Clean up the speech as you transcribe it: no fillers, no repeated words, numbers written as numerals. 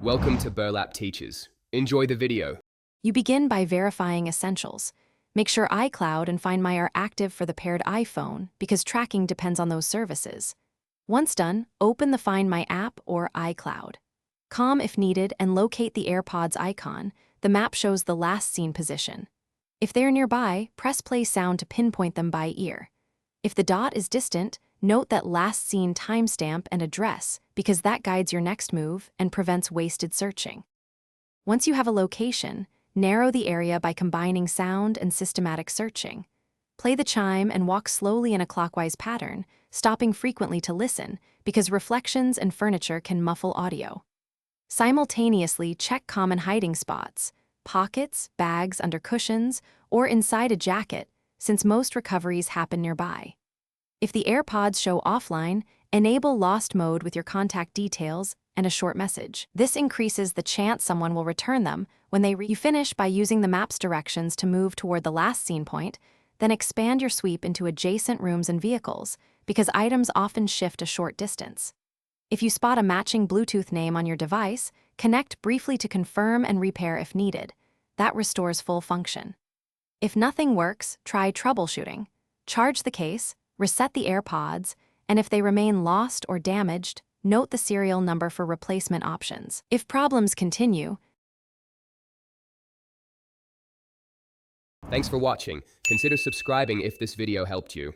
Welcome to Burlap Teachers. Enjoy the video. You begin by verifying essentials. Make sure iCloud and Find My are active for the paired iPhone because tracking depends on those services. Once done, open the Find My app or iCloud. Calm if needed and locate the Airpods icon. The map shows the last seen position. If they're nearby, press play sound to pinpoint them by ear. If the dot is distant, note that last seen timestamp and address because that guides your next move and prevents wasted searching. Once you have a location, narrow the area by combining sound and systematic searching. Play the chime and walk slowly in a clockwise pattern, stopping frequently to listen because reflections and furniture can muffle audio. Simultaneously check common hiding spots, pockets, bags under cushions, or inside a jacket, since most recoveries happen nearby. If the AirPods show offline, enable lost mode with your contact details and a short message. This increases the chance someone will return them when you finish by using the map's directions to move toward the last seen point, then expand your sweep into adjacent rooms and vehicles, because items often shift a short distance. If you spot a matching Bluetooth name on your device, connect briefly to confirm and repair if needed. That restores full function. If nothing works, try troubleshooting. Charge the case, reset the AirPods, and if they remain lost or damaged, note the serial number for replacement options. If problems continue, Thanks for watching. Consider subscribing if this video helped you.